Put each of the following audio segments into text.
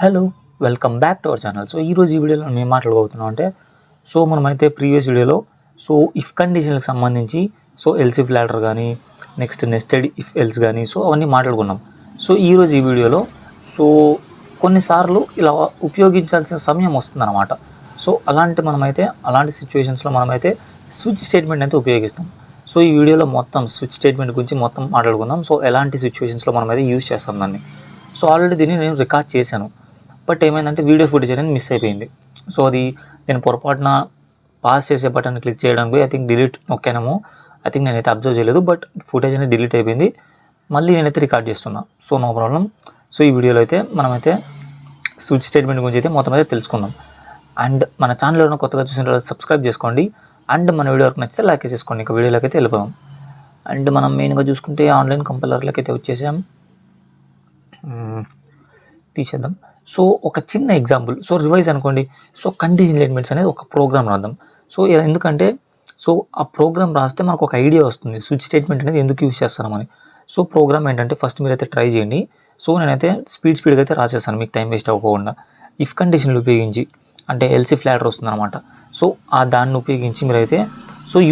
Hello welcome back to our channel. So ఈరోజు ఈ వీడియోలో మేము మాట్లాడుకోబోతున్నాం అంటే మనమైతే ప్రీవియస్ వీడియోలో ఇఫ్ కండిషన్లకు సంబంధించి ఎల్స్ ఇఫ్ లాడర్ కానీ నెక్స్ట్ నెస్టెడ్ ఇఫ్ ఎల్స్ కానీ అవన్నీ మాట్లాడుకున్నాం. ఈరోజు ఈ వీడియోలో కొన్నిసార్లు ఇలా ఉపయోగించాల్సిన సమయం వస్తుందన్నమాట. అలాంటి సిచ్యువేషన్స్లో మనమైతే స్విచ్ స్టేట్మెంట్ అయితే ఉపయోగిస్తాం. ఈ వీడియోలో మొత్తం స్విచ్ స్టేట్మెంట్ గురించి మొత్తం మాట్లాడుకుందాం. ఎలాంటి సిచ్యువేషన్స్లో మనమైతే యూజ్ చేస్తాం దాన్ని. ఆల్రెడీ దీన్ని నేను రికార్డ్ చేశాను, బట్ ఏమైందంటే వీడియో ఫుటేజ్ అనేది మిస్ అయిపోయింది. అది నేను పొరపాటున పాస్ చేసే బటన్ క్లిక్ చేయడానికి పోయి ఐ థింక్ డిలీట్ నొక్కానేమో. ఐ థింక్ నేనైతే అబ్జర్వ్ చేయలేదు, బట్ ఫుటేజ్ అనేది డిలీట్ అయిపోయింది. మళ్ళీ నేనైతే రికార్డ్ చేస్తున్నా. No problem. ఈ వీడియోలో అయితే మనమైతే స్విచ్ స్టేట్మెంట్ గురించి అయితే మొత్తం అయితే తెలుసుకుందాం. అండ్ మన ఛానల్ ఏమైనా కొత్తగా చూసిన సబ్స్క్రైబ్ చేసుకోండి. అండ్ మన వీడియో వరకు నచ్చితే లైక్ చేసుకోండి. ఇంకా వీడియోలోకి అయితే వెళ్ళిపోదాం. అండ్ మనం మెయిన్గా చూసుకుంటే ఆన్లైన్ కంపైలర్లకి అయితే వచ్చేసాం. తీసేద్దాం. ఒక చిన్న ఎగ్జాంపుల్. రివైజ్ అనుకోండి. కండిషన్ స్టేట్మెంట్స్ అనేది ఒక ప్రోగ్రామ్ రాద్దాం. ఎందుకంటే ఆ ప్రోగ్రామ్ రాస్తే మనకు ఒక ఐడియా వస్తుంది స్విచ్ స్టేట్మెంట్ అనేది ఎందుకు యూజ్ చేస్తున్నామని. ప్రోగ్రామ్ ఏంటంటే ఫస్ట్ మీరైతే ట్రై చేయండి. నేనైతే స్పీడ్గా అయితే రాసేస్తాను మీకు టైం వేస్ట్ అవ్వకుండా. ఇఫ్ కండిషన్లు ఉపయోగించి అంటే ఎల్స్ ఇఫ్ లాడర్ వస్తుంది అనమాట. దాన్ని ఉపయోగించి మీరైతే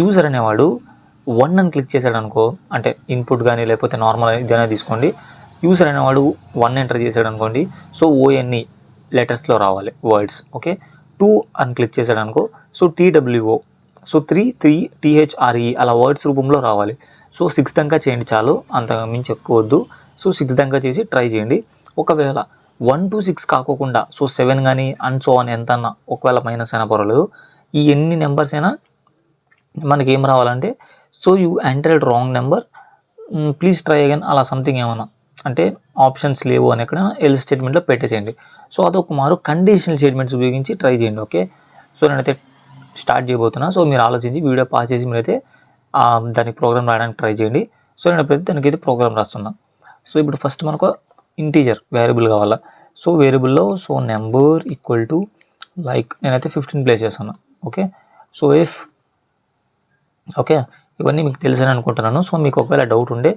యూజర్ అనేవాడు 1 అని క్లిక్ చేశాడు అనుకో, అంటే ఇన్పుట్ కానీ లేకపోతే నార్మల్ ఇదైనా తీసుకోండి. యూజర్ అనేవాడు 1 ఎంటర్ చేశాడు అనుకోండి. ONE లెటర్స్లో రావాలి వర్డ్స్. ఓకే, 2 అని క్లిక్ చేశాడు అనుకో, TWO, 3 THRE అలా వర్డ్స్ రూపంలో రావాలి. 6 దాకా చేయండి చాలు, అంత మించి ఎక్కువ వద్దు. 6 దాకా చేసి ట్రై చేయండి. ఒకవేళ 1 to 6 కాకోకుండా 7 కానీ అండ్ అని ఎంత అన్నా, ఒకవేళ మైనస్ అయినా పర్వాలేదు, ఈ ఎన్ని నెంబర్స్ అయినా మనకి ఏం రావాలంటే you entered wrong number, please try again అలా సంథింగ్ ఏమన్నా, అంటే ఆప్షన్స్ లేవు అని ఎక్కడ ఎల్స్ స్టేట్మెంట్లో పెట్టేసేయండి. అదొక మారు కండిషనల్ స్టేట్మెంట్స్ ఉపయోగించి ట్రై చేయండి. ఓకే, నేనైతే స్టార్ట్ చేయబోతున్నా. మీరు ఆలోచించి వీడియో పాస్ చేసి మీరైతే దానికి ప్రోగ్రామ్ రాయడానికి ట్రై చేయండి. నేను ఎప్పుడైతే దానికైతే ప్రోగ్రామ్ రాస్తున్నా. ఇప్పుడు ఫస్ట్ మనకు ఇంటీజర్ వేరియబుల్ కావాలా. వేరియబుల్లో నెంబర్ ఈక్వల్ టు లైక్ నేనైతే 15 ప్లేస్ చేస్తాను. ఓకే, ఇఫ్ ఓకే ఇవన్నీ మీకు తెలుసని అనుకుంటున్నాను. మీకు ఒకవేళ డౌట్ ఉండే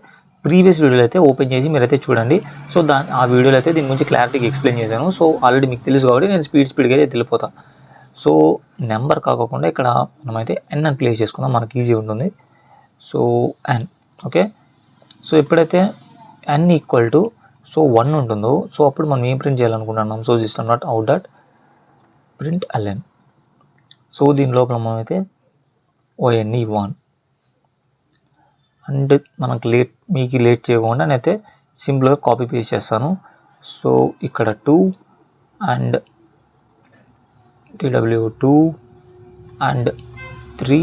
ప్రీవియస్ వీడియోలో అయితే ఓపెన్ చేసి మీరైతే చూడండి. ఆ వీడియోలో అయితే దీని గురించి క్లారిటీగా ఎక్స్ప్లెయిన్ చేశాను. ఆల్రెడీ మీకు తెలుసు కాబట్టి నేను స్పీడ్గా అయితే వెళ్ళిపోతాను. నెంబర్ కాకుండా ఇక్కడ మనమైతే n అని ప్లేస్ చేసుకుందాం, మనకి ఈజీ ఉంటుంది. n. ఓకే, ఎప్పుడైతే n ఈక్వల్ టు 1 ఉంటుందో అప్పుడు మనం ఏం ప్రింట్ చేయాలనుకుంటున్నాం. System dot out dot print ln. దీని లోపల మనమైతే ONE 1. అండ్ మనకు మీకు లేట్ చేయకుండా నేనైతే సింపుల్గా కాపీ పేస్ట్ చేస్తాను. ఇక్కడ 2 అండ్ TW2 అండ్ 3.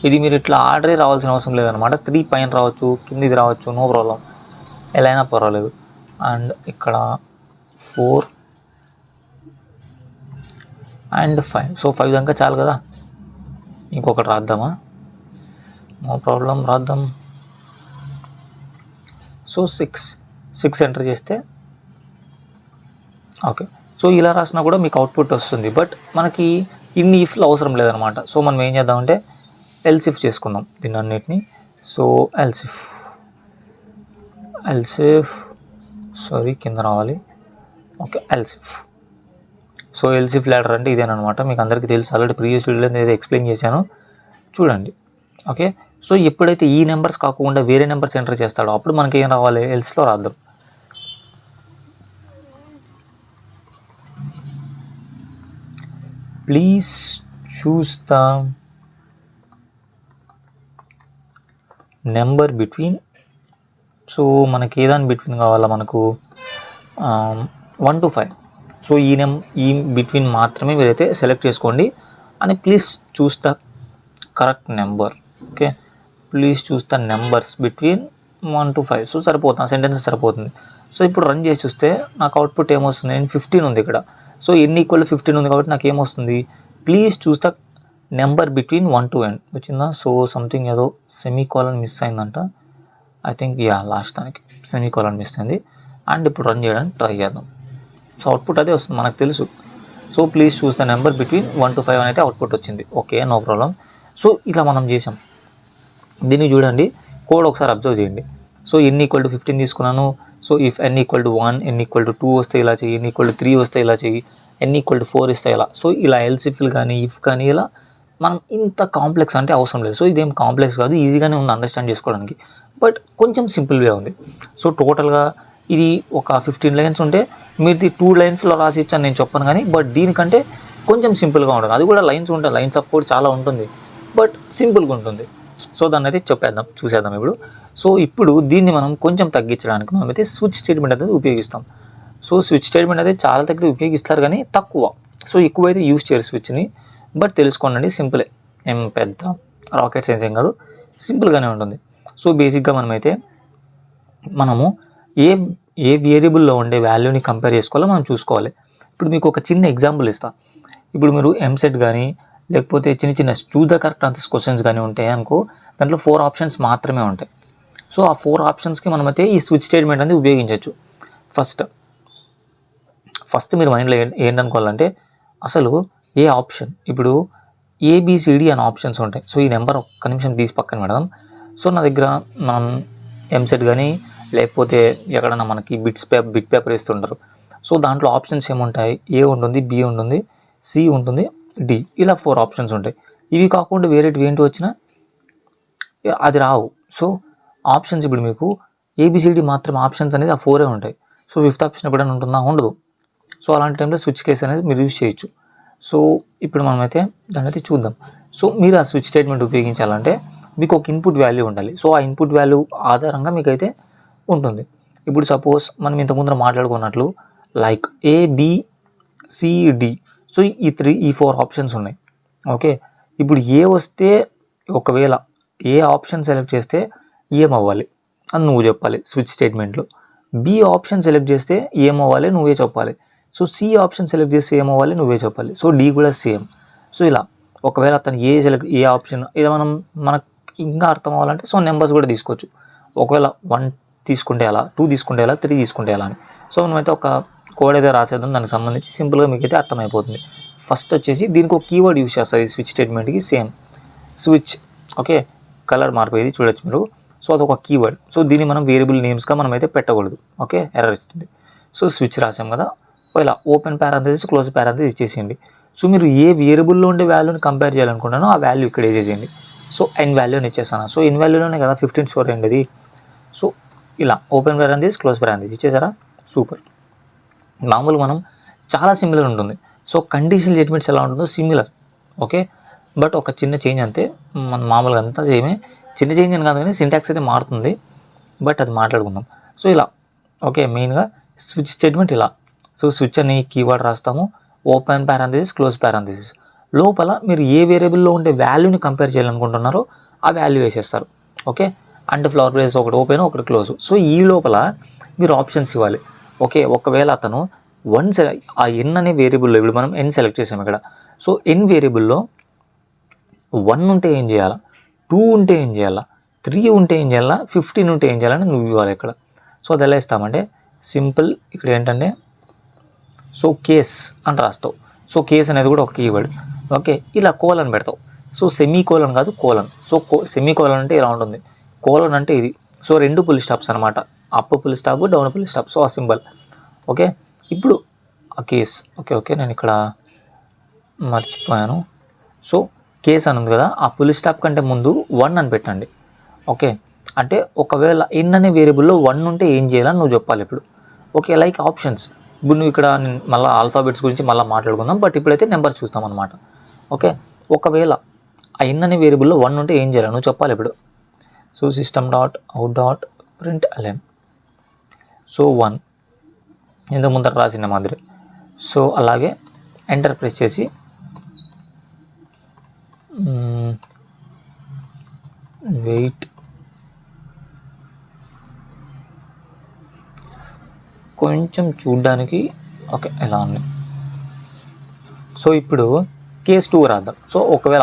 ఇది మీరు ఇట్లా ఆర్డరే రావాల్సిన అవసరం లేదనమాట. 3 పైన రావచ్చు, కిందిది రావచ్చు, నో ప్రాబ్లం, ఎలా అయినా పర్వాలేదు. అండ్ ఇక్కడ 4 అండ్ 5. 5 దాకా చాలు కదా. ఇంకొకటి రాద్దామా? నో ప్రాబ్లం, రాద్దాం. 6 ఎంటర్ చేస్తే ఓకే. ఇలా రాసినా కూడా మీకు అవుట్పుట్ వస్తుంది, బట్ మనకి ఇన్ని ఇఫ్లు అవసరం లేదనమాట. మనం ఏం చేద్దామంటే ఎల్స్ ఇఫ్ చేసుకుందాం దీన్ని అన్నిటిని. ఎల్స్ ఇఫ్ సారీ కింద రావాలి. ఓకే, ఎల్స్ ఇఫ్ లాడర్ అంటే ఇదేనమాట. మీకు అందరికీ తెలుసు, ఆల్రెడీ ప్రీవియస్ వీడియోలో నేను ఎక్స్ప్లెయిన్ చేశాను, చూడండి. ఓకే, ఎప్పుడైతే ఈ నెంబర్స్ కాకుండా వేరే నెంబర్స్ ఎంటర్ చేస్తాడో అప్పుడు మనకి ఏం రావాలి, ఎల్స్లో రాద్దాం. Please choose the number between. మనకి ఏదాని బిట్వీన్ కావాలా, మనకు 1 to 5. ఈ బిట్వీన్ మాత్రమే మీరైతే సెలెక్ట్ చేసుకోండి. అని please choose the correct number. Okay, please choose the numbers between 1 to 5. సరిపోతుంది, సెంటెన్స్ సరిపోతుంది. ఇప్పుడు రన్ చేసి చూస్తే నాకు అవుట్పుట్ ఏమొస్తుంది, నేను 15 ఉంది ఇక్కడ. n ఈక్వల్ 15 ఉంది కాబట్టి నాకు ఏమొస్తుంది, please choose the number between 1 to n వచ్చిందా. సంథింగ్ ఏదో సెమీకోలన్ మిస్ అయిందంట. ఐ థింక్ లాస్ట్ దానికి సెమీకోలన్ మిస్ అయింది. అండ్ ఇప్పుడు రన్ చేయడానికి ట్రై చేద్దాం. అవుట్పుట్ అదే వస్తుంది, మనకు తెలుసు. Please choose the number between 1 to 5 అని అయితే అవుట్పుట్ వచ్చింది. Okay, no problem. ఇలా మనం చేసాం. దీన్ని చూడండి, కోడ్ ఒకసారి అబ్జర్వ్ చేయండి. n ఈక్వల్ టు 15 తీసుకున్నాను. So if n equal to 1, n equal to 2 వస్తే ఇలా చెయ్యి, n ఈక్వల్ టు 3 వస్తే ఇలా చెయ్యి, n ఈక్వల్ టు 4 ఇస్తే ఇలా. సో ఇలా ఎల్సిఫ్లు కానీ ఇఫ్ కానీ ఇలా మనం ఇంత కాంప్లెక్స్ అంటే అవసరం లేదు. సో ఇదేం కాంప్లెక్స్ కాదు, ఈజీగానే ఉంది అండర్స్టాండ్ చేసుకోవడానికి, బట్ కొంచెం సింపుల్ వే ఉంది. సో టోటల్గా ఇది ఒక 15 లైన్స్ ఉంటే మీది 2 లైన్స్లో రాసి ఇచ్చాను నేను చెప్పను కానీ, బట్ దీనికంటే కొంచెం సింపుల్గా ఉంటుంది. అది కూడా లైన్స్ ఉంటాయి, లైన్స్ ఆఫ్ కోడ్ చాలా ఉంటుంది, బట్ సింపుల్గా ఉంటుంది. సో దాన్ని అయితే చూసేద్దాం ఇప్పుడు. సో ఇప్పుడు దీన్ని మనం కొంచెం తగ్గించడానికి మనమైతే స్విచ్ స్టేట్మెంట్ అనేది ఉపయోగిస్తాం. సో స్విచ్ స్టేట్మెంట్ అయితే చాలా దగ్గర ఉపయోగిస్తారు కానీ తక్కువ. సో ఎక్కువైతే యూజ్ చేయరు స్విచ్ని, బట్ తెలుసుకోండి సింపులే, ఏం పెద్ద రాకెట్ సైన్స్ ఏం కాదు, సింపుల్గానే ఉంటుంది. సో బేసిక్గా మనము ఏ వేరియబుల్లో ఉండే వాల్యూని కంపేర్ చేసుకోవాలో మనం చూసుకోవాలి. ఇప్పుడు మీకు ఒక చిన్న ఎగ్జాంపుల్ ఇస్తాను. ఇప్పుడు మీరు ఎంసెట్ కానీ లేకపోతే చిన్న choose the correct answers questions కానీ ఉంటాయి అనుకో, దాంట్లో 4 ఆప్షన్స్ మాత్రమే ఉంటాయి. సో ఆ 4 ఆప్షన్స్కి మనమైతే ఈ స్విచ్ స్టేట్మెంట్ అనేది ఉపయోగించవచ్చు. ఫస్ట్ మీరు మైండ్లో ఏంటనుకోవాలంటే, అసలు ఏ ఆప్షన్, ఇప్పుడు ఏబిసిడి అనే ఆప్షన్స్ ఉంటాయి. సో ఈ నెంబర్ ఒక్క నిమిషం తీసి పక్కన పెడదాం. సో నా దగ్గర మనం ఎంసెట్ కానీ లేకపోతే ఎక్కడైనా మనకి బిట్ పేపర్ ఇస్తుంటారు. సో దాంట్లో ఆప్షన్స్ ఏముంటాయి, ఏ ఉంటుంది, బి ఉంటుంది, సి ఉంటుంది, డి, ఇలా 4 ఆప్షన్స్ ఉంటాయి. ఇవి కాకుండా వేరేటివి ఏంటి వచ్చినా అది రావు. సో ఆప్షన్స్ ఇప్పుడు మీకు ఏబిసిడి మాత్రం ఆప్షన్స్ అనేది ఆ 4 ఉంటాయి. సో 5th ఆప్షన్ ఎప్పుడైనా ఉంటుందా, ఉండదు. సో అలాంటి టైంలో స్విచ్ కేస్ అనేది మీరు యూజ్ చేయొచ్చు. సో ఇప్పుడు మనమైతే దాన్ని అయితే చూద్దాం. సో మీరు ఆ స్విచ్ స్టేట్మెంట్ ఉపయోగించాలంటే మీకు ఒక ఇన్పుట్ వాల్యూ ఉండాలి. సో ఆ ఇన్పుట్ వాల్యూ ఆధారంగా మీకైతే ఉంటుంది. ఇప్పుడు సపోజ్ మనం ఇంతకుముందు మాట్లాడుకున్నట్లు లైక్ ఏబిసిడి, సో ఈ 4 ఆప్షన్స్ ఉన్నాయి. ఓకే, ఇప్పుడు ఏ వస్తే ఒకవేళ ఏ ఆప్షన్ సెలెక్ట్ చేస్తే ఏమవ్వాలి అని నువ్వు చెప్పాలి స్విచ్ స్టేట్మెంట్లో. బి ఆప్షన్ సెలెక్ట్ చేస్తే ఏమవ్వాలి నువ్వే చెప్పాలి. సో సి ఆప్షన్ సెలెక్ట్ చేస్తే ఏమవ్వాలి నువ్వే చెప్పాలి. సో డి కూడా సేమ్. సో ఇలా ఒకవేళ అతను ఏ ఆప్షన్ ఇలా మనకు ఇంకా అర్థం అవ్వాలంటే సో నెంబర్స్ కూడా తీసుకోవచ్చు. ఒకవేళ 1 తీసుకుంటే ఎలా, 2 తీసుకుంటే ఎలా, 3 తీసుకుంటే ఎలా అని. సో మనమైతే ఒక కోడ్ అయితే రాసేద్దాం, దానికి సంబంధించి సింపుల్గా మీకైతే అర్థమైపోతుంది. ఫస్ట్ వచ్చేసి దీనికి ఒక కీవర్డ్ యూస్ చేస్తారు ఈ స్విచ్ స్టేట్మెంట్కి, సేమ్ స్విచ్. ఓకే, కలర్ మార్పు చూడొచ్చు మీరు. సో అదొక కీవర్డ్. సో దీన్ని మనం వేరియబుల్ నేమ్స్గా మనమైతే పెట్టకూడదు. ఓకే, ఎర్రర్ ఇస్తుంది. సో స్విచ్ రాసాం కదా, ఇలా ఓపెన్ పారాంథసిస్ క్లోజ్ పారాంథసిస్ ఇచ్చేసేయండి. సో మీరు ఏ వేరియబుల్లో ఉండే వాల్యూని కంపేర్ చేయాలనుకుంటున్నానో ఆ వాల్యూ ఇక్కడ వేసేసేయండి. సో ఎన్ వాల్యూని ఇచ్చేసాను. సో ఎన్ వాల్యూలోనే కదా 15 స్టోర్ అయ్యింది. సో ఇలా ఓపెన్ పారాంథసిస్ క్లోజ్ పారాంథసిస్ ఇచ్చేసారా, సూపర్. మామూలు మనం చాలా సిమిలర్ ఉంటుంది. సో కండిషనల్ స్టేట్మెంట్స్ ఎలా ఉంటుందో సిమిలర్. ఓకే, బట్ ఒక చిన్న చేంజ్ అంతే, మన మామూలుగా అంతా సేమే. చిన్న చేంజ్ అని కాదు కానీ సింటాక్స్ అయితే మారుతుంది, బట్ అది మాట్లాడుకుందాం. సో ఇలా ఓకే, మెయిన్గా స్విచ్ స్టేట్మెంట్ ఇలా. సో స్విచ్ అని కీవర్డ్ రాస్తాము, ఓపెన్ పారాంథసిస్ క్లోజ్ పారాంథసిస్. లోపల మీరు ఏ వేరియబుల్లో ఉండే వాల్యూని కంపేర్ చేయాలనుకుంటున్నారో ఆ వాల్యూ వేసేస్తారు. ఓకే, అంటే ఫ్లవర్ ప్లేస్ ఒకటి ఓపెన్ ఒకటి క్లోజ్. సో ఈ లోపల మీరు ఆప్షన్స్ ఇవ్వాలి. ఓకే, ఒకవేళ అతను ఆ ఎన్ అనే వేరియబుల్లో, ఇప్పుడు మనం ఎన్ సెలెక్ట్ చేసాం ఇక్కడ. సో ఎన్ వేరియబుల్లో 1 ఉంటే ఏం చేయాలా, 2 ఉంటే ఏం చేయాలా, 3 ఉంటే ఏం చేయాలా, 15 ఉంటే ఏం చేయాలని నువ్వు ఇవ్వాలి ఇక్కడ. సో అది ఎలా ఇస్తామంటే సింపుల్, ఇక్కడ ఏంటంటే సో కేస్ అని రాస్తావు. సో కేస్ అనేది కూడా ఒక కీవర్డ్. ఓకే, ఇలా కోలన్ పెడతావు. సో సెమీ కోలన్ కాదు, కోలన్. సో సెమీ కోలన్ అంటే ఇలా ఉంటుంది, కోలన్ అంటే ఇది. సో 2 పుల్ స్టాప్స్ అనమాట, up full stop down full stop. So ఆ సింబల్. ఓకే, ఇప్పుడు ఆ కేస్. ఓకే నేను ఇక్కడ మర్చిపోయాను. సో కేస్ అని ఉంది కదా, ఆ పుల్ స్టాప్ కంటే ముందు 1 అని పెట్టండి. ఓకే, అంటే ఒకవేళ ఎన్ అనే వేరియబుల్లో 1 ఉంటే ఏం చేయాలని నువ్వు చెప్పాలి ఇప్పుడు. Okay, like options. ఇప్పుడు నువ్వు ఇక్కడ మళ్ళీ ఆల్ఫాబెట్స్ గురించి మళ్ళీ మాట్లాడుకుందాం, బట్ ఇప్పుడైతే నెంబర్స్ చూస్తాం అనమాట. ఓకే, ఒకవేళ ఆ ఎన్ అనే వేరియబుల్లో 1 ఉంటే ఏం చేయాలి నువ్వు చెప్పాలి ఇప్పుడు. So system.out.println. సో 1 ఇంతకు ముందర రాసిన మాదిరి. సో అలాగే ఎంటర్ ప్రెస్ చేసి వెయిట్, కొంచెం చూడ్డానికి ఓకే ఎలా ఉంది. సో ఇప్పుడు కేస్ 2 రాద్దాం. సో ఒకవేళ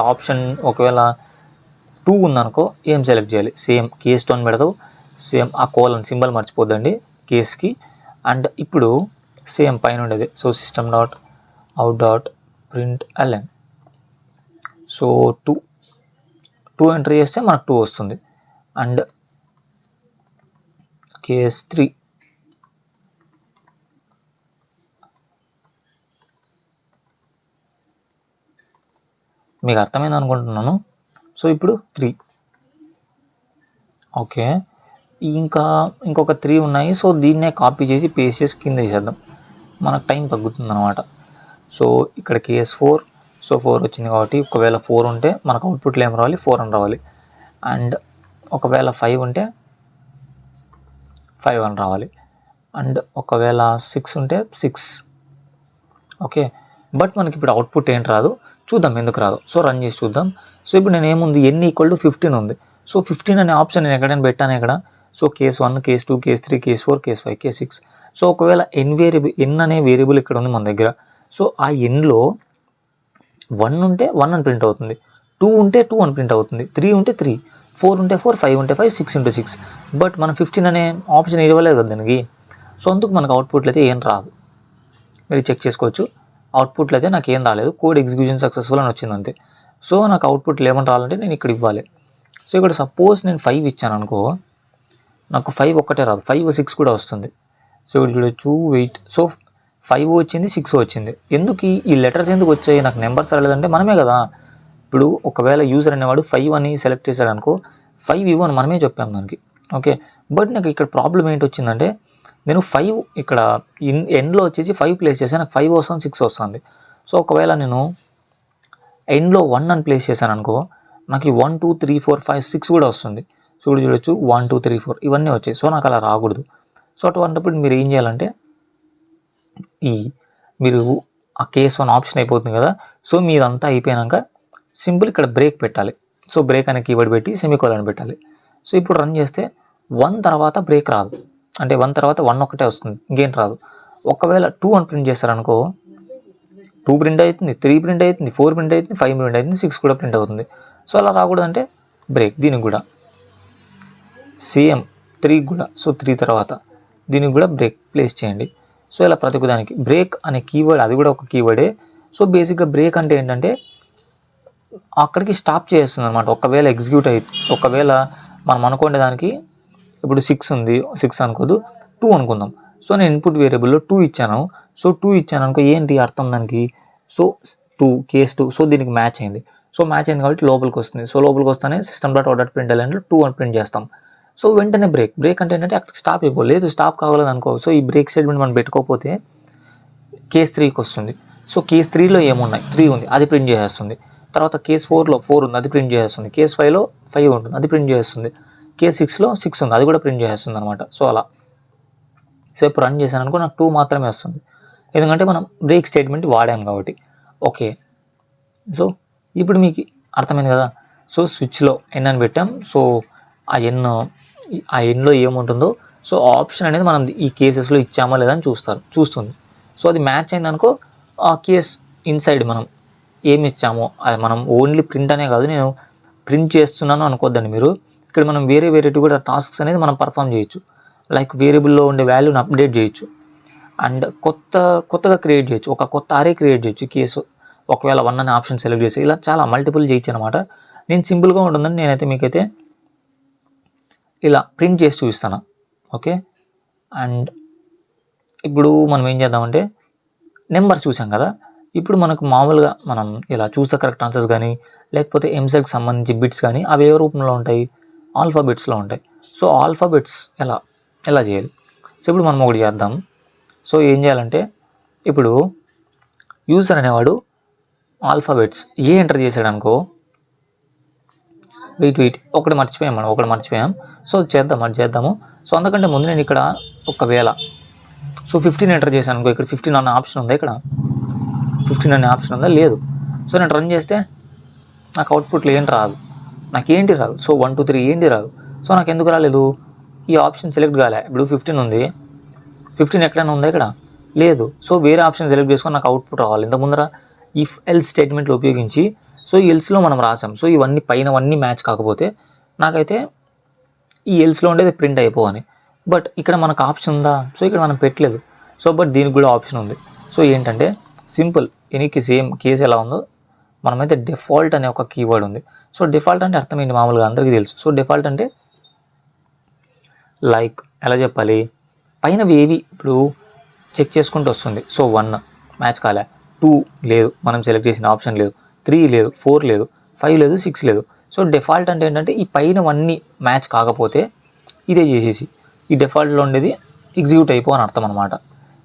2 ఉందనుకో ఏం సెలెక్ట్ చేయాలి, సేమ్ కేస్ 2 అని పెడతావు. సేమ్ ఆ కోలన్ సింబల్ మర్చిపోద్దండి కేస్కి. అండ్ ఇప్పుడు సేమ్ పైన ఉండేది. So system.out.println. సో 2 ఎంటర్ చేస్తే మనకు 2 వస్తుంది. అండ్ కేస్ 3 మీకు అర్థమైంది అనుకుంటున్నాను. సో ఇప్పుడు 3, ఓకే, ఇంకొక 3 ఉన్నాయి. సో దీన్నే కాపీ చేసి పేస్ట్ చేసి కింద వేసేద్దాం, మనకు టైం తగ్గుతుంది అనమాట. సో ఇక్కడ కేస్ 4, సో 4 వచ్చింది కాబట్టి ఒకవేళ 4 ఉంటే మనకు అవుట్పుట్లో ఏం రావాలి, 4 అని రావాలి. అండ్ ఒకవేళ 5 ఉంటే 5 అని రావాలి. అండ్ ఒకవేళ 6 ఉంటే 6, ఓకే. బట్ మనకి ఇప్పుడు అవుట్పుట్ ఏంటి రాదు, చూద్దాం ఎందుకు రాదు. సో రన్ చేసి చూద్దాం. సో ఇప్పుడు నేను ఏముంది, n = 15 ఉంది. సో 15 అనే ఆప్షన్ నేను ఎక్కడైనా పెట్టాను ఇక్కడ. So case 1, case 2, case 3, case 4, case 5, case 6. So ఒకవేళ n అనే వేరియబుల్ ఇక్కడ ఉంది మన దగ్గర. సో ఆ nలో 1 ఉంటే 1 అని ప్రింట్ అవుతుంది, 2 ఉంటే 2 అని ప్రింట్ అవుతుంది, 3 ఉంటే 3, 4 ఉంటే 4, 5 ఉంటే 5, 6 ఉంటే 6. బట్ మనం 15 అనే ఆప్షన్ ఇవ్వలేదు కదా దానికి. సో అందుకు మనకు అవుట్పుట్లో అయితే ఏం రాదు. మీరు చెక్ చేసుకోవచ్చు, అవుట్పుట్లో అయితే నాకు ఏం రాలేదు, కోడ్ ఎగ్జిక్యూషన్ సక్సెస్ఫుల్ అని వచ్చింది అంతే. సో నాకు అవుట్పుట్లో ఏమని రావాలంటే నేను ఇక్కడ ఇవ్వాలి. సో ఇక్కడ సపోజ్ నేను 5 ఇచ్చాను అనుకో, నాకు 5 ఒక్కటే రాదు, 5, 6 కూడా వస్తుంది. సో ఇక్కడ చూడొచ్చు, వెయిట్. సో 5 వచ్చింది, 6 వచ్చింది. ఎందుకు ఈ లెటర్స్ ఎందుకు వచ్చాయి, నాకు నెంబర్స్ రాలేదంటే మనమే కదా. ఇప్పుడు ఒకవేళ యూజర్ అనేవాడు 5 అని సెలెక్ట్ చేశాడు అనుకో, 5 ఇవ్వని మనమే చెప్పాము దానికి, ఓకే. బట్ నాకు ఇక్కడ ప్రాబ్లం ఏంటి వచ్చిందంటే, నేను 5 ఇక్కడ ఎండ్లో వచ్చేసి 5 ప్లేస్ చేశాను, నాకు 5 వస్తుంది, 6 వస్తుంది. సో ఒకవేళ నేను ఎండ్లో 1 అని ప్లేస్ చేశాను అనుకో, నాకు 1, 2, 3, 4, 5, 6 కూడా వస్తుంది. సో ఇప్పుడు చూడొచ్చు 1, 2, 3, 4 ఇవన్నీ వచ్చాయి. సో నాకు అలా రాకూడదు. సో అటువంటిప్పుడు మీరు ఏం చేయాలంటే, మీరు ఆ కేస్ 1 ఆప్షన్ అయిపోతుంది కదా. సో మీదంతా అయిపోయాక సింపుల్ ఇక్కడ బ్రేక్ పెట్టాలి. సో బ్రేక్ అనే కీవర్డ్ పెట్టి సెమీకోలన్ పెట్టాలి. సో ఇప్పుడు రన్ చేస్తే 1 తర్వాత బ్రేక్ రాదు, అంటే 1 తర్వాత 1 ఒకటే వస్తుంది, ఇంకేం రాదు. ఒకవేళ 2 అని ప్రింట్ చేస్తారనుకో, 2 ప్రింట్ అవుతుంది, 3 ప్రింట్ అవుతుంది, 4 ప్రింట్ అవుతుంది, 5 ప్రింట్ అవుతుంది, 6 కూడా ప్రింట్ అవుతుంది. సో అలా రాకూడదంటే బ్రేక్, దీనికి కూడా సేమ్ 3 కూడా. సో 3 తర్వాత దీనికి కూడా బ్రేక్ ప్లేస్ చేయండి. సో ఇలా ప్రతి ఒక్కదానికి బ్రేక్ అనే కీవర్డ్, అది కూడా ఒక కీవర్డే. సో బేసిక్గా బ్రేక్ అంటే ఏంటంటే అక్కడికి స్టాప్ చేస్తుంది అనమాట. ఒకవేళ ఎగ్జిక్యూట్ ఒకవేళ మనం అనుకోండి దానికి ఇప్పుడు 6 ఉంది, 6 అనుకోదు, 2 అనుకుందాం. సో నేను ఇన్పుట్ వేరియబుల్లో 2 ఇచ్చాను. సో 2 ఇచ్చాను అనుకో, ఏంటి అర్థం దానికి, సో 2 కేస్ 2. సో దీనికి మ్యాచ్ అయింది. సో మ్యాచ్ అయింది కాబట్టి లోపలికి వస్తుంది. సో లోపలికి వస్తానే system.out.printlnలో 2 అని ప్రింట్ చేస్తాం. సో వెంటనే బ్రేక్ అంటే ఏంటంటే అక్కడ స్టాప్ అయిపోలేదు, స్టాప్ కావాలని అనుకో. సో ఈ బ్రేక్ స్టేట్మెంట్ మనం పెట్టుకోకపోతే కేస్ 3కి వస్తుంది. సో కేస్ 3లో ఏమున్నాయి, 3 ఉంది, అది ప్రింట్ చేసేస్తుంది. తర్వాత కేస్ 4లో 4 ఉంది, అది ప్రింట్ చేస్తుంది. కేస్ 5లో 5 ఉంటుంది, అది ప్రింట్ చేస్తుంది. కేస్ 6లో 6 ఉంది, అది కూడా ప్రింట్ చేస్తుంది అనమాట. సో అలా. సో ఇప్పుడు రన్ చేశాను అనుకో, నాకు 2 మాత్రమే వస్తుంది, ఎందుకంటే మనం బ్రేక్ స్టేట్మెంట్ వాడాం కాబట్టి, ఓకే. సో ఇప్పుడు మీకు అర్థమైంది కదా. సో స్విచ్లో n అని పెట్టాం. సో ఆ ఎన్లో ఏముంటుందో, సో ఆప్షన్ అనేది మనం ఈ కేసెస్లో ఇచ్చామా లేదా అని చూస్తుంది. సో అది మ్యాచ్ అయిందనుకో, ఆ కేస్ ఇన్సైడ్ మనం ఏమి ఇచ్చామో అది మనం ఓన్లీ ప్రింట్ అనే కాదు, నేను ప్రింట్ చేస్తున్నాను అనుకోద్దండి మీరు. ఇక్కడ మనం వేరే కూడా టాస్క్స్ అనేది మనం పర్ఫామ్ చేయొచ్చు. లైక్ వేరియబుల్లో ఉండే వాల్యూని అప్డేట్ చేయొచ్చు, అండ్ కొత్తగా క్రియేట్ చేయొచ్చు, ఒక కొత్త అరే క్రియేట్ చేయొచ్చు కేసు. ఒకవేళ 1 అనే ఆప్షన్ సెలెక్ట్ చేసి ఇలా చాలా మల్టిపుల్ చేయొచ్చు అనమాట. నేను సింపుల్గా ఉంటుందని నేనైతే మీకైతే ఇలా ప్రింట్ చేసి చూపిస్తాను, ఓకే. అండ్ ఇప్పుడు మనం ఏం చేద్దామంటే, నెంబర్ చూసాం కదా, ఇప్పుడు మనకు మామూలుగా మనం ఇలా చూసే కరెక్ట్ ఆన్సర్స్ కానీ లేకపోతే ఎంసెట్కి సంబంధించి బిట్స్ కానీ అవి ఏ రూపంలో ఉంటాయి, ఆల్ఫాబెట్స్లో ఉంటాయి. సో ఆల్ఫాబెట్స్ ఎలా చేయాలి. సో ఇప్పుడు మనం ఒకటి చేద్దాం. సో ఏం చేయాలంటే, ఇప్పుడు యూజర్ అనేవాడు ఆల్ఫాబెట్స్ ఏ ఎంటర్ చేశాడు అనుకో, వెయిట్ ఒకటి మర్చిపోయాం. సో అది చేద్దాము. సో అందుకంటే ముందు నేను ఇక్కడ ఒకవేళ 15 ఎంటర్ చేశాను అనుకో, ఇక్కడ 15 అనే ఆప్షన్ ఉందా, ఇక్కడ 15 అనే ఆప్షన్ ఉందా, లేదు. సో నేను రన్ చేస్తే నాకు అవుట్పుట్లో నాకేంటి రాదు. సో 1, 2, 3 ఏంటి రాదు. సో నాకు ఎందుకు రాలేదు, ఈ ఆప్షన్ సెలెక్ట్ కాలే. ఇప్పుడు 15 ఉంది, 15 ఎక్కడైనా ఉందా, ఇక్కడ లేదు. సో వేరే ఆప్షన్ సెలెక్ట్ చేసుకొని నాకు అవుట్పుట్ రావాలి. ఇంత ముందర ఇఫ్ ఎల్స్ స్టేట్మెంట్లు ఉపయోగించి, సో ఈ ఎల్స్లో మనం రాసాం. సో ఇవన్నీ పైనవన్నీ మ్యాచ్ కాకపోతే నాకైతే ఈ ఎల్స్లో ఉండేది ప్రింట్ అయిపోవని. బట్ ఇక్కడ మనకు ఆప్షన్ ఉందా, సో ఇక్కడ మనం పెట్టలేదు. సో బట్ దీనికి కూడా ఆప్షన్ ఉంది. సో ఏంటంటే సింపుల్, ఎనీకి సేమ్ కేసు ఎలా ఉందో మనమైతే డిఫాల్ట్ అనే ఒక కీవర్డ్ ఉంది. సో డిఫాల్ట్ అంటే అర్థమైంది, మామూలుగా అందరికీ తెలుసు. సో డిఫాల్ట్ అంటే లైక్ ఎలా చెప్పాలి, పైనవి ఏవి ఇప్పుడు చెక్ చేసుకుంటూ వస్తుంది. సో 1 మ్యాచ్ కాలే, 2 లేదు, మనం సెలెక్ట్ చేసిన ఆప్షన్ లేదు, 3 లేదు, 4 లేదు, 5 లేదు, 6 లేదు. సో డిఫాల్ట్ అంటే ఏంటంటే ఈ పైనవన్నీ మ్యాచ్ కాకపోతే ఇదే చేసేసి ఈ డిఫాల్ట్లో ఉండేది ఎగ్జిక్యూట్ అయిపో అని అర్థం అనమాట.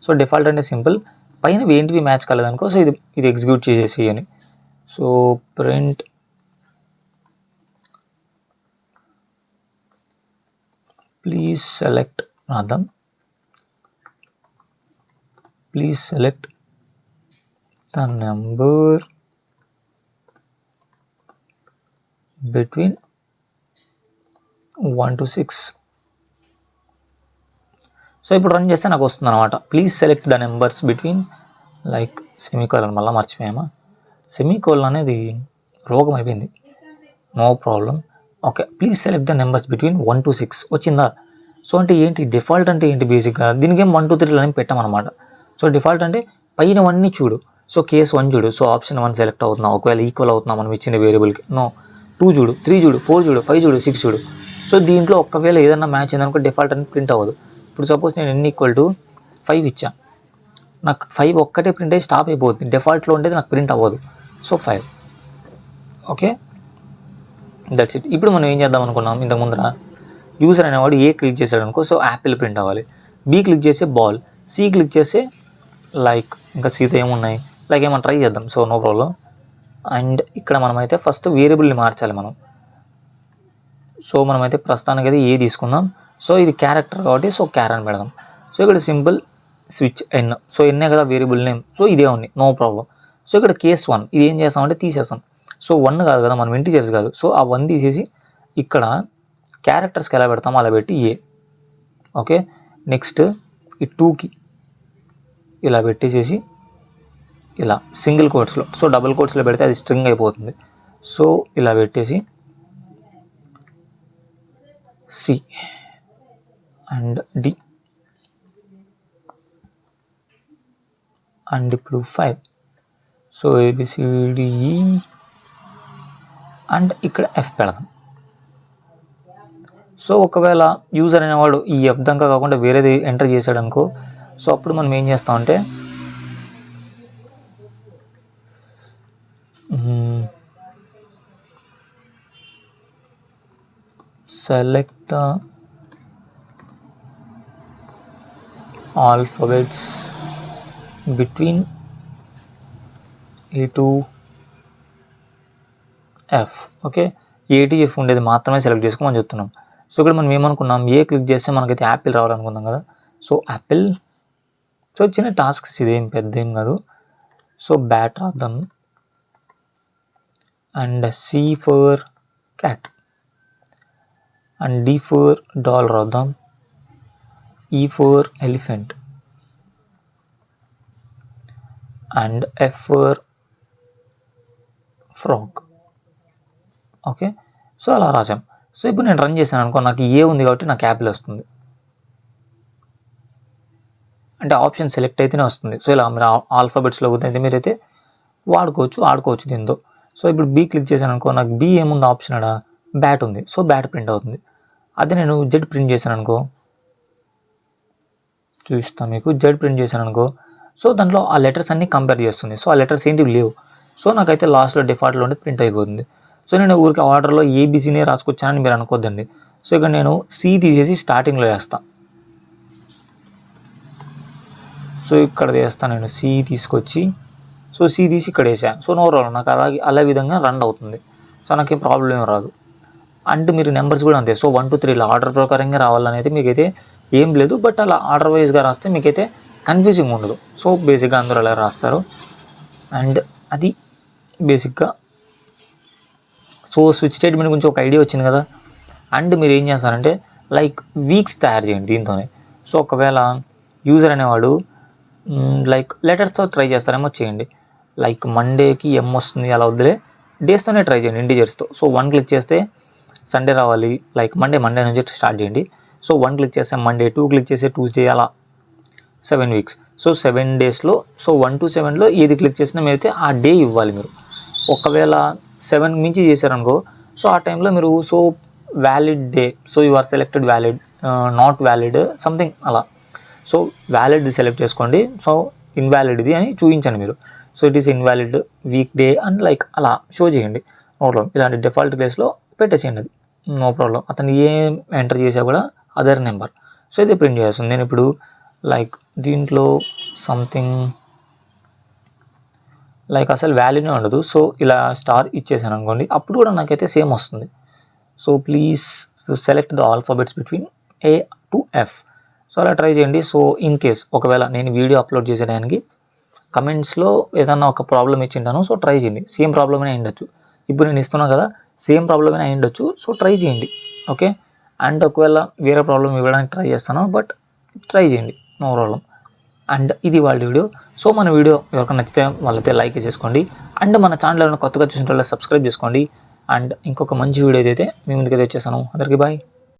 సో డిఫాల్ట్ అంటే సింపుల్, పైన ఏంటివి మ్యాచ్ కాలేదనుకో సో ఇది ఎగ్జిక్యూట్ చేసేసి అని. సో ప్రింట్ ప్లీజ్ సెలెక్ట్ రాద్దాం, please select the number between 1 to 6. So ఇప్పుడు రన్ చేస్తే నాకు వస్తుంది అనమాట, please select the numbers between like semicolon. మళ్ళీ మర్చిపోయామా, సెమీకోలన్ అనేది రోగం అయిపోయింది, no problem. Okay, please select the numbers between 1 to 6 వచ్చిందా. సో అంటే ఏంటి డిఫాల్ట్ అంటే ఏంటి, బేసిక్గా దీనికి ఏం 1 2 3 అని పెట్టామన్నమాట. సో డిఫాల్ట్ అంటే పైనవన్నీ చూడు. సో కేస్ 1 చూడు, సో ఆప్షన్ 1 సెలెక్ట్ అవుతున్నాం, ఒకవేళ ఈక్వల్ అవుతున్నాం మనం ఇచ్చిన వేరియబుల్కి, నో. 2 చూడు, 3 చూడు, 4 చూడు, 5 చూడు, 6 చూడు. సో దీంట్లో ఒకవేళ ఏదన్నా మ్యాచ్ అయిందనుకో డిఫాల్ట్ అనేది ప్రింట్ అవ్వదు. ఇప్పుడు సపోజ్ నేను n = 5 ఇచ్చా, నాకు 5 ఒక్కటే ప్రింట్ అయ్యి స్టాప్ అయిపోతుంది, డిఫాల్ట్లో ఉండేది నాకు ప్రింట్ అవ్వదు. సో 5. Okay, that's it. ఇప్పుడు మనం ఏం చేద్దాం అనుకున్నాం ఇంతకు ముందర, యూజర్ అనేవాడు ఏ క్లిక్ చేశాడు అనుకో సో యాపిల్ ప్రింట్ అవ్వాలి, బి క్లిక్ చేస్తే బాల్, సి క్లిక్ చేస్తే లైక్ ఇంకా సీతో ఏమున్నాయి లైక్ ఏమైనా ట్రై చేద్దాం. So no problem. అండ్ ఇక్కడ మనమైతే ఫస్ట్ వేరియబుల్ని మార్చాలి మనం. సో మనమైతే ప్రస్తుతానికి అయితే ఏ తీసుకుందాం. సో ఇది క్యారెక్టర్ కాబట్టి సో క్యార్ అని పెడదాం. సో ఇక్కడ సింపుల్ స్విచ్ ఎన్, సో ఎన్నే కదా వేరియబుల్ నేమ్, సో ఇదే ఉంది, నో ప్రాబ్లం. సో ఇక్కడ కేస్ 1 ఇది ఏం చేస్తామంటే తీసేస్తాం. సో 1 కాదు కదా మనం ఇంటిజర్స్ కాదు, సో ఆ 1 తీసేసి ఇక్కడ క్యారెక్టర్స్కి ఎలా పెడతామో అలా పెట్టి ఏ. ఓకే, నెక్స్ట్ ఈ 2కి ఇలా పెట్టేసేసి ఇలా సింగిల్ కోట్స్లో, సో డబుల్ కోట్స్లో పెడితే అది స్ట్రింగ్ అయిపోతుంది. సో ఇలా పెట్టేసి సి అండ్ డి అండ్ ఇప్పుడు 5. సో ఏబిసిడిఈ అండ్ ఇక్కడ ఎఫ్ పెడదాం. సో ఒకవేళ యూజర్ అనేవాడు ఈ ఎఫ్ దాకా కాకుండా వేరేది ఎంటర్ చేశాడు అనుకో, సో అప్పుడు మనం ఏం చేస్తామంటే select the alphabets between A to F. Okay, A to F ఉండేది మాత్రమే సెలెక్ట్ చేసుకోమని చెప్తున్నాం. సో ఇక్కడ మనం ఏమనుకున్నాం, ఏ క్లిక్ చేస్తే మనకైతే యాపిల్ రావాలనుకుందాం కదా. సో యాపిల్, సో చిన్న టాస్క్స్ ఇదేం పెద్ద ఏం కాదు. సో బ్యాట్ రాద్దాం and C for cat and D for doll రాద్దాం, E for elephant and F for frog. Okay, so అలా రాసాం. సో ఇప్పుడు నేను రన్ చేశాను అనుకో, నాకు ఏ ఉంది కాబట్టి నాకు యాపిల్ వస్తుంది, అంటే ఆప్షన్ సెలెక్ట్ అయితేనే వస్తుంది. సో ఇలా మీరు ఆల్ఫాబెట్స్లో అయితే మీరైతే ఆడుకోవచ్చు దీంతో. సో ఇప్పుడు బి క్లిక్ చేశాను అనుకో, నాకు బి ఏముంది ఆప్షన్ అడా బ్యాట్ ఉంది, సో బ్యాట్ ప్రింట్ అవుతుంది. అదే నేను జెడ్ ప్రింట్ చేశాను అనుకో, చూస్తాను మీకు, జెడ్ ప్రింట్ చేశాను అనుకో, సో దాంట్లో ఆ లెటర్స్ అన్నీ కంపేర్ చేస్తుంది. సో ఆ లెటర్స్ ఏంటివి లేవు, సో నాకైతే లాస్ట్లో డిఫాల్ట్లో ఉంటే ప్రింట్ అయిపోతుంది. సో నేను ఊరికి ఆర్డర్లో ఏబీసీనే రాసుకొచ్చానని మీరు అనుకోద్దండి. సో ఇక్కడ నేను సి తీసేసి స్టార్టింగ్లో వేస్తాను. సో ఇక్కడ వేస్తాను నేను సి తీసుకొచ్చి, సో సి తీసి ఇక్కడ వేసాను. సో నో ప్రాబ్లం, నాకు అలా విధంగా రన్ అవుతుంది. సో నాకేం ప్రాబ్లం ఏం రాదు. అంటే మీరు నెంబర్స్ కూడా అంతే, సో 1 to 3 ఇలా ఆర్డర్ ప్రకారంగా రావాలని అయితే మీకైతే ఏం లేదు. బట్ అలా ఆర్డర్ వైజ్గా రాస్తే మీకైతే కన్ఫ్యూజింగ్ ఉండదు. సో బేసిక్గా అందరూ అలా రాస్తారు. అండ్ అది బేసిక్గా సో స్విచ్ స్టేట్మెంట్ గురించి ఒక ఐడియా వచ్చింది కదా. అండ్ మీరు ఏం చేస్తారంటే లైక్ వీక్స్ తయారు చేయండి దీంతోనే. సో ఒకవేళ యూజర్ అనేవాడు లైక్ లెటర్స్తో ట్రై చేస్తారేమో చేయండి. లైక్ మండేకి ఎం వస్తుంది అలా వద్దులే, డేస్తోనే ట్రై చేయండి ఇంటిజర్స్తో. సో 1 క్లిక్ చేస్తే సండే రావాలి, లైక్ మండే నుంచి స్టార్ట్ చేయండి. సో 1 క్లిక్ చేస్తే మండే, 2 క్లిక్ చేస్తే ట్యూస్డే, అలా 7 వీక్స్. సో 7 డేస్లో సో 1 to 7లో ఏది క్లిక్ చేసినా మీరైతే ఆ డే ఇవ్వాలి మీరు. ఒకవేళ 7 మించి చేశారనుకో, సో ఆ టైంలో మీరు so valid day, so you are selected valid, not valid something అలా. సో వ్యాలిడ్ సెలెక్ట్ చేసుకోండి, సో ఇన్వాలిడ్ది అని చూపించండి మీరు. So it is invalid week day and like అలా షో చేయండి, నో ప్రాబ్లం. ఇలాంటి డిఫాల్ట్ ప్లేస్లో పెట్టేసేయండి, అది నో ప్రాబ్లం. అతను ఏం ఎంటర్ చేసా కూడా అదర్ నెంబర్, సో ఇది ప్రింట్ చేస్తుంది. నేను ఇప్పుడు లైక్ దీంట్లో సంథింగ్ లైక్ అసలు వాల్యూనే ఉండదు. సో ఇలా స్టార్ ఇచ్చేసాను అనుకోండి, అప్పుడు కూడా నాకైతే సేమ్ వస్తుంది. So please select the alphabets between A to F. So అలా ట్రై చేయండి. సో ఇన్ కేస్ ఒకవేళ నేను వీడియో అప్లోడ్ చేసేదానికి కమెంట్స్లో ఏదన్నా ఒక ప్రాబ్లం ఇచ్చింటాను, సో ట్రై చేయండి. సేమ్ ప్రాబ్లమ్ అయినా ఉండొచ్చు, ఇప్పుడు నేను ఇస్తున్నాను కదా సేమ్ ప్రాబ్లమ్ అయినా ఉండొచ్చు, సో ట్రై చేయండి. ఓకే, అండ్ ఒకవేళ వేరే ప్రాబ్లం ఇవ్వడానికి ట్రై చేస్తాను, బట్ ట్రై చేయండి, నో ప్రాబ్లం. అండ్ ఇది వాళ్ళ వీడియో. సో మన వీడియో ఎవరికైనా నచ్చితే వాళ్ళైతే లైక్ చేసుకోండి, అండ్ మన ఛానల్ ఏమైనా కొత్తగా చూసిన వాళ్ళు సబ్స్క్రైబ్ చేసుకోండి. అండ్ ఇంకొక మంచి వీడియో అయితే మీ ముందుకైతే వచ్చేసాను. అందరికీ బాయ్.